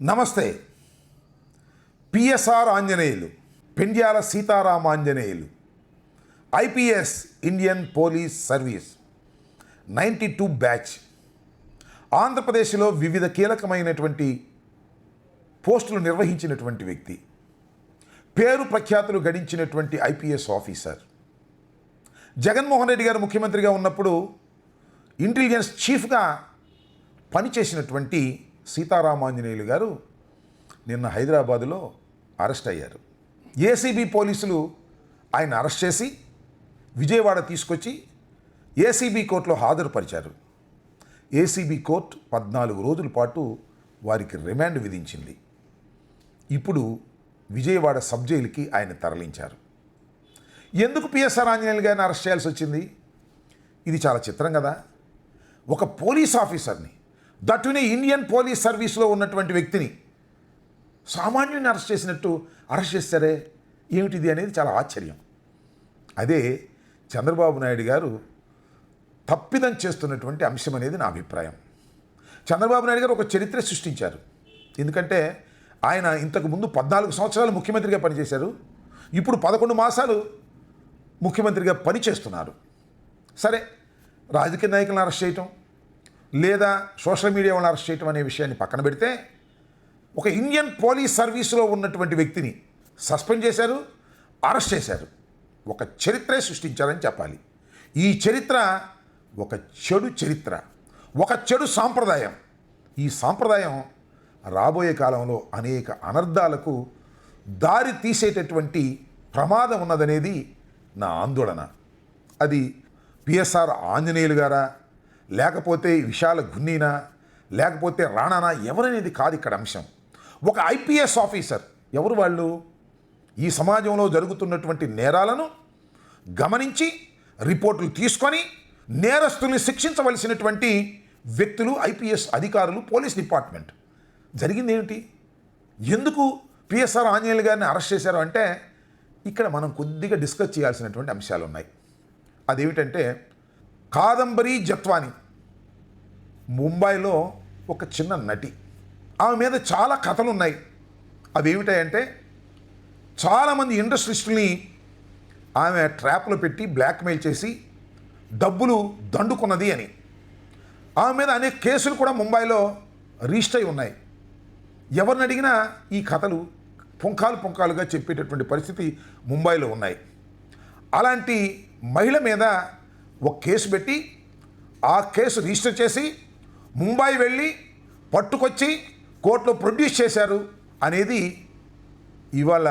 నమస్తే. PSR Anjaneyulu, Pendyala Seetharamanjaneyulu, IPS Indian police service 92 batch, ఆంధ్రప్రదేశ్లో వివిధ కీలకమైనటువంటి పోస్టులు నిర్వహించినటువంటి వ్యక్తి, పేరు ప్రఖ్యాతులు గడించినటువంటి ఐపీఎస్ ఆఫీసర్. జగన్మోహన్ రెడ్డి గారు ముఖ్యమంత్రిగా ఉన్నప్పుడు ఇంటెలిజెన్స్ చీఫ్గా పనిచేసినటువంటి సీతారామాంజనేయులు గారు నిన్న హైదరాబాదులో అరెస్ట్ అయ్యారు. ఏసీబీ పోలీసులు ఆయన అరెస్ట్ చేసి విజయవాడ తీసుకొచ్చి ఏసీబీ కోర్టులో హాజరుపరిచారు. ఏసీబీ కోర్టు 14 రోజుల పాటు వారికి రిమాండ్ విధించింది. ఇప్పుడు విజయవాడ సబ్ జైలుకి ఆయన తరలించారు. ఎందుకు పిఎస్ఆర్ ఆంజనేయులు గారిని అరెస్ట్ చేయాల్సి వచ్చింది? ఇది చాలా చిత్రం కదా. ఒక పోలీస్ ఆఫీసర్ని, దట్టునే ఇండియన్ పోలీస్ సర్వీస్లో ఉన్నటువంటి వ్యక్తిని సామాన్యుని అరెస్ట్ చేసినట్టు అరెస్ట్ చేస్తారే, ఏమిటిది అనేది చాలా ఆశ్చర్యం. అదే చంద్రబాబు నాయుడు గారు తప్పిదం చేస్తున్నటువంటి అంశం అనేది నా అభిప్రాయం. చంద్రబాబు నాయుడు గారు ఒక చరిత్ర సృష్టించారు. ఎందుకంటే ఆయన ఇంతకు ముందు 14 సంవత్సరాలు ముఖ్యమంత్రిగా పనిచేశారు. ఇప్పుడు 11 మాసాలు ముఖ్యమంత్రిగా పనిచేస్తున్నారు. సరే, రాజకీయ నాయకులను అరెస్ట్ చేయటం లేదా సోషల్ మీడియా వాళ్ళని అరెస్ట్ చేయటం అనే విషయాన్ని పక్కన పెడితే, ఒక ఇండియన్ పోలీస్ సర్వీస్లో ఉన్నటువంటి వ్యక్తిని సస్పెండ్ చేశారు, అరెస్ట్ చేశారు. ఒక చరిత్రే సృష్టించారని చెప్పాలి. ఈ చరిత్ర ఒక చెడు చరిత్ర, ఒక చెడు సాంప్రదాయం. ఈ సాంప్రదాయం రాబోయే కాలంలో అనేక అనర్థాలకు దారి తీసేటటువంటి ప్రమాదం ఉన్నదనేది నా ఆందోళన. అది పిఎస్ఆర్ ఆంజనేయులు గారా, లేకపోతే విశాల గున్నీనా, లేకపోతే రాణానా, ఎవరనేది కాదు ఇక్కడ అంశం. ఒక ఐపీఎస్ ఆఫీసర్, ఎవరు వాళ్ళు? ఈ సమాజంలో జరుగుతున్నటువంటి నేరాలను గమనించి రిపోర్టులు తీసుకొని నేరస్తుల్ని శిక్షించవలసినటువంటి వ్యక్తులు ఐపీఎస్ అధికారులు, పోలీస్ డిపార్ట్మెంట్. జరిగింది ఏమిటి? ఎందుకు పిఎస్ఆర్ ఆంజనేయులు గారిని అరెస్ట్ చేశారు అంటే, ఇక్కడ మనం కొద్దిగా డిస్కస్ చేయాల్సినటువంటి అంశాలు ఉన్నాయి. అదేమిటంటే, కాదంబరి జత్వాని ముంబైలో ఒక చిన్న నటి. ఆమె మీద చాలా కథలు ఉన్నాయి. అవి ఏమిటాయంటే, చాలామంది ఇండస్ట్రియలిస్టుల్ని ఆమె ట్రాప్లో పెట్టి బ్లాక్మెయిల్ చేసి డబ్బులు దండుకున్నది అని. ఆమె మీద అనేక కేసులు కూడా ముంబైలో రిజిస్టర్ అయి ఉన్నాయి. ఎవరిని అడిగినా ఈ కథలు పుంకాలుగా చెప్పేటటువంటి పరిస్థితి ముంబైలో ఉన్నాయి. అలాంటి మహిళ మీద ఒక కేసు పెట్టి ఆ కేసు రిజిస్టర్ చేసి ముంబై వెళ్ళి పట్టుకొచ్చి కోర్టులో ప్రొడ్యూస్ చేశారు అనేది ఇవాళ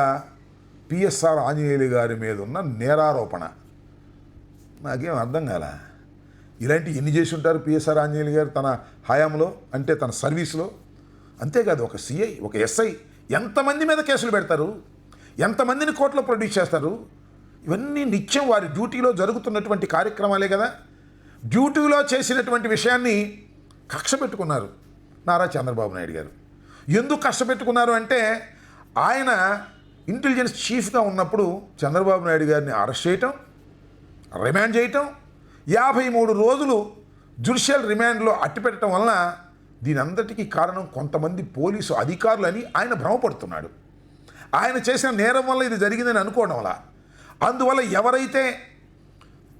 పిఎస్ఆర్ ఆంజనేయులు గారి మీద ఉన్న నేరారోపణ. నాకేం అర్థం కాల. ఇలాంటి ఎన్ని చేసి ఉంటారు పిఎస్ఆర్ ఆంజనేయులు గారు తన హయాంలో, అంటే తన సర్వీస్లో? అంతేకాదు, ఒక సిఐ, ఒక ఎస్ఐ ఎంతమంది మీద కేసులు పెడతారు, ఎంతమందిని కోర్టులో ప్రొడ్యూస్ చేస్తారు? ఇవన్నీ నిత్యం వారి డ్యూటీలో జరుగుతున్నటువంటి కార్యక్రమాలే కదా. డ్యూటీలో చేసినటువంటి విషయాన్ని కక్ష పెట్టుకున్నారు నారా చంద్రబాబు నాయుడు గారు. ఎందుకు కష్టపెట్టుకున్నారు అంటే, ఆయన ఇంటెలిజెన్స్ చీఫ్గా ఉన్నప్పుడు చంద్రబాబు నాయుడు గారిని అరెస్ట్ చేయటం, రిమాండ్ చేయటం, 53 రోజులు జ్యుడిషియల్ రిమాండ్లో అట్టిపెట్టడం వలన దీని అంతటికీ కారణం కొంతమంది పోలీసు అధికారులని ఆయన భ్రమపడుతున్నాడు. ఆయన చేసిన నేరం వల్ల ఇది జరిగిందని అనుకోవడం వల్ల, అందువల్ల ఎవరైతే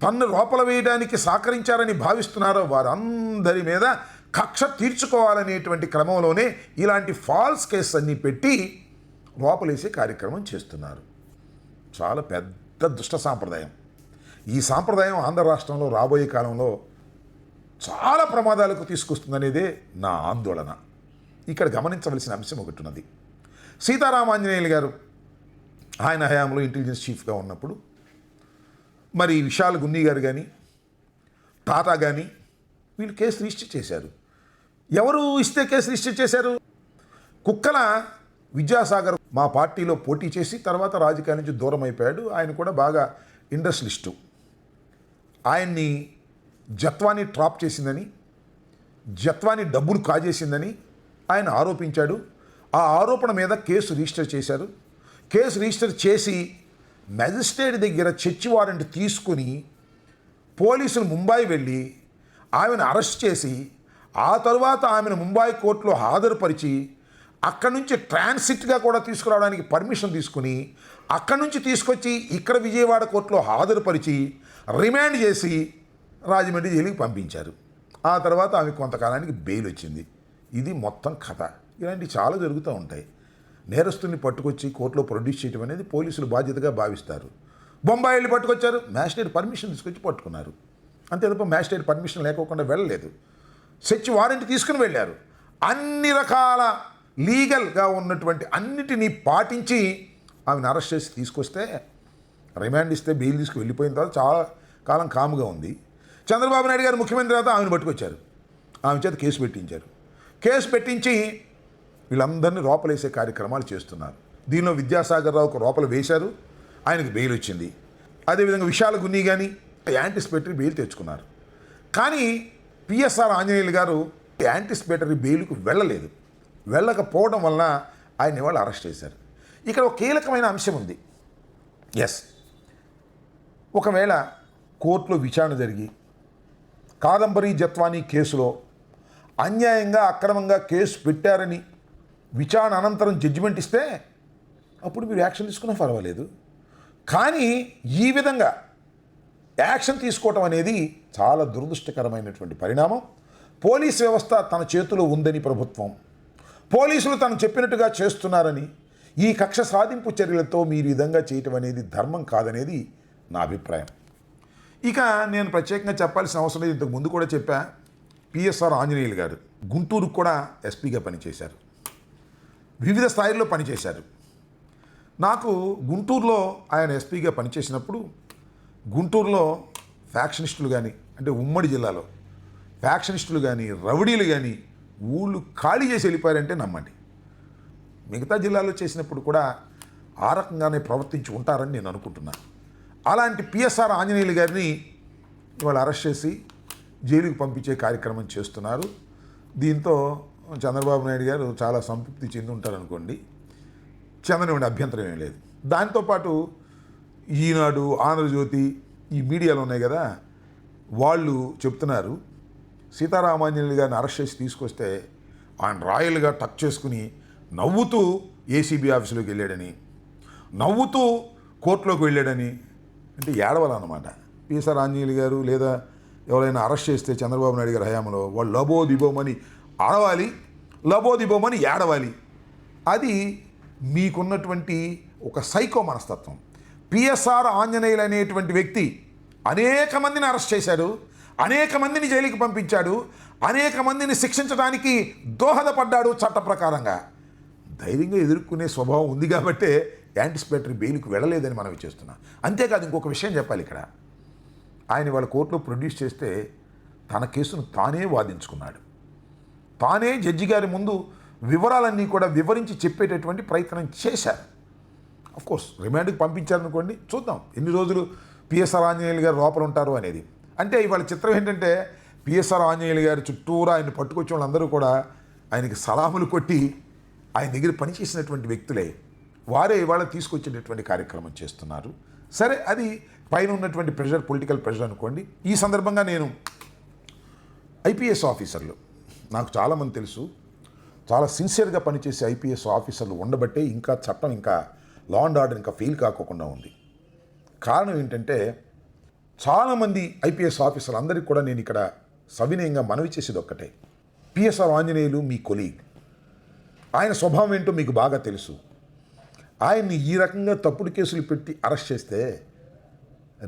తన్ను లోపల వేయడానికి సహకరించారని భావిస్తున్నారో వారందరి మీద కక్ష తీర్చుకోవాలనేటువంటి క్రమంలోనే ఇలాంటి ఫాల్స్ కేసు అన్నీ పెట్టి లోపలేసే కార్యక్రమం చేస్తున్నారు. చాలా పెద్ద దుష్ట సాంప్రదాయం. ఈ సాంప్రదాయం ఆంధ్ర రాష్ట్రంలో రాబోయే కాలంలో చాలా ప్రమాదాలకు తీసుకొస్తుందనేదే నా ఆందోళన. ఇక్కడ గమనించవలసిన అంశం ఒకటి ఉన్నది. సీతారామాంజనేయులు గారు ఆయన హయాంలో ఇంటెలిజెన్స్ చీఫ్గా ఉన్నప్పుడు మరి విశాల్ గున్నీ గారు కానీ, టాటా కానీ వీళ్ళు కేసు రిజిస్టర్ చేశారు. ఎవరు ఇస్తే కేసు రిజిస్టర్ చేశారు? కుక్కల విద్యాసాగర్ మా పార్టీలో పోటీ చేసి తర్వాత రాజకీయాల నుంచి దూరం అయిపోయాడు. ఆయన కూడా బాగా ఇండస్ట్రియలిస్టు. ఆయన్ని జత్వాని ట్రాప్ చేసిందని, జత్వాని డబ్బులు కాజేసిందని ఆయన ఆరోపించాడు. ఆ ఆరోపణ మీద కేసు రిజిస్టర్ చేశారు. కేసు రిజిస్టర్ చేసి మెజిస్ట్రేట్ దగ్గర చర్చి వారెంట్ తీసుకుని పోలీసులు ముంబై వెళ్ళి ఆమెను అరెస్ట్ చేసి ఆ తరువాత ఆమెను ముంబై కోర్టులో హాజరుపరిచి అక్కడి నుంచి ట్రాన్సిట్గా కూడా తీసుకురావడానికి పర్మిషన్ తీసుకుని అక్కడి నుంచి తీసుకొచ్చి ఇక్కడ విజయవాడ కోర్టులో హాజరుపరిచి రిమాండ్ చేసి రాజమండ్రి జైలుకి పంపించారు. ఆ తర్వాత ఆమె కొంతకాలానికి బెయిల్ వచ్చింది. ఇది మొత్తం కథ. ఇలాంటివి చాలా జరుగుతూ ఉంటాయి. నేరస్తుల్ని పట్టుకొచ్చి కోర్టులో ప్రొడ్యూస్ చేయడం అనేది పోలీసులు బాధ్యతగా భావిస్తారు. బొంబాయిలు పట్టుకొచ్చారు, మ్యాజిస్ట్రేట్ పర్మిషన్ తీసుకొచ్చి పట్టుకున్నారు. అంతే తప్ప మ్యాజిస్ట్రేట్ పర్మిషన్ లేకోకుండా వెళ్ళలేదు. సెర్చ్ వారెంట్ తీసుకుని వెళ్ళారు. అన్ని రకాల లీగల్గా ఉన్నటువంటి అన్నిటినీ పాటించి ఆమెను అరెస్ట్ చేసి తీసుకొస్తే రిమాండ్ ఇస్తే బెయిల్ తీసుకు వెళ్ళిపోయిన తర్వాత చాలా కాలం కాముగా ఉంది. చంద్రబాబు నాయుడు గారు ముఖ్యమంత్రి తర్వాత ఆమెను పట్టుకొచ్చారు. ఆమె చేత కేసు పెట్టించారు. కేసు పెట్టించి వీళ్ళందరినీ రోపలేసే కార్యక్రమాలు చేస్తున్నారు. దీనిలో విద్యాసాగర్ రావుకు రోపలు వేశారు, ఆయనకు బెయిల్ వచ్చింది. అదేవిధంగా విశాల గున్ని కానీ యాంటిసిపేటరీ బెయిల్ తెచ్చుకున్నారు. కానీ పిఎస్ఆర్ ఆంజనేయులు గారు యాంటిసిపేటరీ బెయిల్కు వెళ్ళలేదు. వెళ్ళకపోవడం వలన ఆయన ఇవాళ అరెస్ట్ చేశారు. ఇక్కడ ఒక కీలకమైన అంశం ఉంది. ఎస్, ఒకవేళ కోర్టులో విచారణ జరిగి కాదంబరి జత్వానీ కేసులో అన్యాయంగా అక్రమంగా కేసు పెట్టారని విచారణ అనంతరం జడ్జిమెంట్ ఇస్తే అప్పుడు మీరు యాక్షన్ తీసుకున్నా పర్వాలేదు. కానీ ఈ విధంగా యాక్షన్ తీసుకోవటం అనేది చాలా దురదృష్టకరమైనటువంటి పరిణామం. పోలీస్ వ్యవస్థ తన చేతిలో ఉందని ప్రభుత్వం, పోలీసులు తను చెప్పినట్టుగా చేస్తున్నారని, ఈ కక్ష సాధింపు చర్యలతో మీరు ఈ విధంగా చేయటం అనేది ధర్మం కాదనేది నా అభిప్రాయం. ఇక నేను ప్రత్యేకంగా చెప్పాల్సిన అవసరం లేదు. ఇంతకు ముందు కూడా చెప్పా. పిఎస్ఆర్ ఆంజనేయులు గారు గుంటూరుకు కూడా ఎస్పీగా పనిచేశారు, వివిధ స్థాయిల్లో పనిచేశారు. నాకు గుంటూరులో ఆయన ఎస్పీగా పనిచేసినప్పుడు గుంటూరులో ఫ్యాక్షనిస్టులు కానీ, అంటే ఉమ్మడి జిల్లాలో ఫ్యాక్షనిస్టులు కానీ రౌడీలు కానీ ఊళ్ళు ఖాళీ చేసి వెళ్ళిపోయారంటే నమ్మండి. మిగతా జిల్లాలో చేసినప్పుడు కూడా ఆ రకంగానే ప్రవర్తించి ఉంటారని నేను అనుకుంటున్నాను. అలాంటి పిఎస్ఆర్ ఆంజనేయులు గారిని ఇవాళ అరెస్ట్ చేసి జైలుకి పంపించే కార్యక్రమం చేస్తున్నారు. దీంతో చంద్రబాబు నాయుడు గారు చాలా సంతృప్తి చెంది ఉంటారనుకోండి, చెందనివ్వండి, అభ్యంతరం ఏం లేదు. దాంతోపాటు ఈనాడు, ఆంధ్రజ్యోతి, ఈ మీడియాలో ఉన్నాయి కదా, వాళ్ళు చెప్తున్నారు సీతారామాంజనేయులు గారిని అరెస్ట్ చేసి తీసుకొస్తే ఆయన రాయల్గా టచ్ చేసుకుని నవ్వుతూ ఏసీబీ ఆఫీసులోకి వెళ్ళాడని, నవ్వుతూ కోర్టులోకి వెళ్ళాడని. అంటే ఏడవాలన్నమాట. పిఎస్ఆర్ ఆంజనేయులు గారు లేదా ఎవరైనా అరెస్ట్ చేస్తే చంద్రబాబు నాయుడు గారి హయాంలో వాళ్ళు లబోదిబోమని ఆడవాలి, లబోదిబోమని ఏడవాలి. అది మీకున్నటువంటి ఒక సైకో మనస్తత్వం. పిఎస్ఆర్ ఆంజనేయులు అనేటువంటి వ్యక్తి అనేక మందిని అరెస్ట్ చేశాడు, అనేక మందిని జైలుకి పంపించాడు, అనేక మందిని శిక్షించడానికి దోహదపడ్డాడు చట్ట ప్రకారంగా. ధైర్యంగా ఎదుర్కొనే స్వభావం ఉంది కాబట్టే యాంటిసిపేటరీ బెయిల్కి వెళ్ళలేదని మనం చేస్తున్నాం. అంతేకాదు ఇంకొక విషయం చెప్పాలి ఇక్కడ. ఆయన వాళ్ళ కోర్టులో ప్రొడ్యూస్ చేస్తే తన కేసును తానే వాదించుకున్నాడు. తానే జడ్జి గారి ముందు వివరాలన్నీ కూడా వివరించి చెప్పేటటువంటి ప్రయత్నం చేశారు. అఫ్కోర్స్ రిమాండ్కి పంపించారనుకోండి, చూద్దాం ఎన్ని రోజులు పిఎస్ఆర్ ఆంజనేయులు గారు లోపల ఉంటారు అనేది. అంటే ఇవాళ చిత్రం ఏంటంటే పిఎస్ఆర్ ఆంజనేయులు గారి చుట్టూరా ఆయన పట్టుకొచ్చిన వాళ్ళందరూ కూడా ఆయనకి సలాములు కొట్టి ఆయన దగ్గర పనిచేసినటువంటి వ్యక్తులే. వారే ఇవాళ తీసుకొచ్చేటటువంటి కార్యక్రమం చేస్తున్నారు. సరే, అది పైన ఉన్నటువంటి ప్రెషర్, పొలిటికల్ ప్రెషర్ అనుకోండి. ఈ సందర్భంగా నేను ఐపీఎస్ ఆఫీసర్లు, నాకు చాలామంది తెలుసు, చాలా సిన్సియర్గా పనిచేసే ఐపీఎస్ ఆఫీసర్లు ఉండబట్టే ఇంకా చట్టం, ఇంకా లా అండ్ ఆర్డర్ ఇంకా ఫెయిల్ కాకోకుండా ఉంది. కారణం ఏంటంటే చాలామంది ఐపీఎస్ ఆఫీసర్లు అందరికీ కూడా నేను ఇక్కడ సవినయంగా మనవి చేసేది ఒక్కటే. పిఎస్ఆర్ ఆంజనేయులు మీ కొలీగ్, ఆయన స్వభావం ఏంటో మీకు బాగా తెలుసు. ఆయన్ని ఈ రకంగా తప్పుడు కేసులు పెట్టి అరెస్ట్ చేస్తే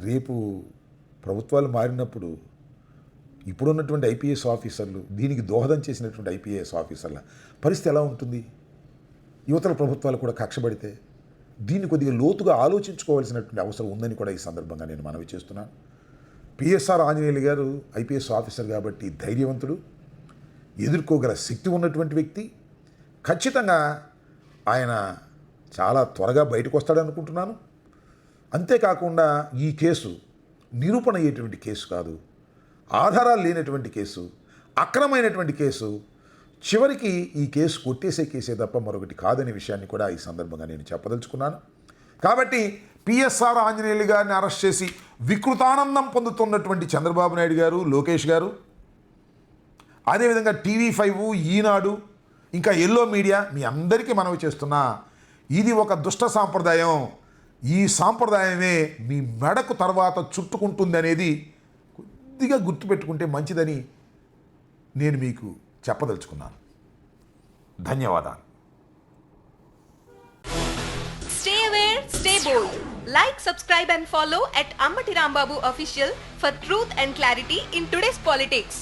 రేపు ప్రభుత్వాలు మారినప్పుడు ఇప్పుడున్నటువంటి ఐపీఎస్ ఆఫీసర్లు, దీనికి దోహదం చేసినటువంటి ఐపీఎస్ ఆఫీసర్ల పరిస్థితి ఎలా ఉంటుంది? యువతల ప్రభుత్వాలు కూడా కక్షపడితే దీన్ని కొద్దిగా లోతుగా ఆలోచించుకోవాల్సినటువంటి అవసరం ఉందని కూడా ఈ సందర్భంగా నేను మనవి చేస్తున్నాను. పిఎస్ఆర్ ఆంజనేయులు గారు ఐపీఎస్ ఆఫీసర్ కాబట్టి ధైర్యవంతుడు, ఎదుర్కోగల శక్తి ఉన్నటువంటి వ్యక్తి. ఖచ్చితంగా ఆయన చాలా త్వరగా బయటకు వస్తాడనుకుంటున్నాను. అంతేకాకుండా ఈ కేసు నిరూపణ అయ్యేటువంటి కేసు కాదు, ఆధారాలు లేనటువంటి కేసు, అక్రమైనటువంటి కేసు. చివరికి ఈ కేసు కొట్టేసే కేసే తప్ప మరొకటి కాదనే విషయాన్ని కూడా ఈ సందర్భంగా నేను చెప్పదలుచుకున్నాను. కాబట్టి పిఎస్ఆర్ ఆంజనేయులు గారిని అరెస్ట్ చేసి వికృతానందం పొందుతున్నటువంటి చంద్రబాబు నాయుడు గారు, లోకేష్ గారు, అదేవిధంగా టీవీ5, ఈనాడు, ఇంకా ఎల్లో మీడియా మీ అందరికీ మనవి చేస్తున్నా, ఇది ఒక దుష్ట సాంప్రదాయం. ఈ సాంప్రదాయమే మీ మెడకు తర్వాత చుట్టుకుంటుంది అనేది కొద్దిగా గుర్తుపెట్టుకుంటే మంచిదని నేను మీకు చెప్పదలుచుకున్నాను. ధన్యవాదాలు. Stay aware, stay bold. Like, subscribe and follow at Ammati Rambabu Official for truth and clarity in today's politics.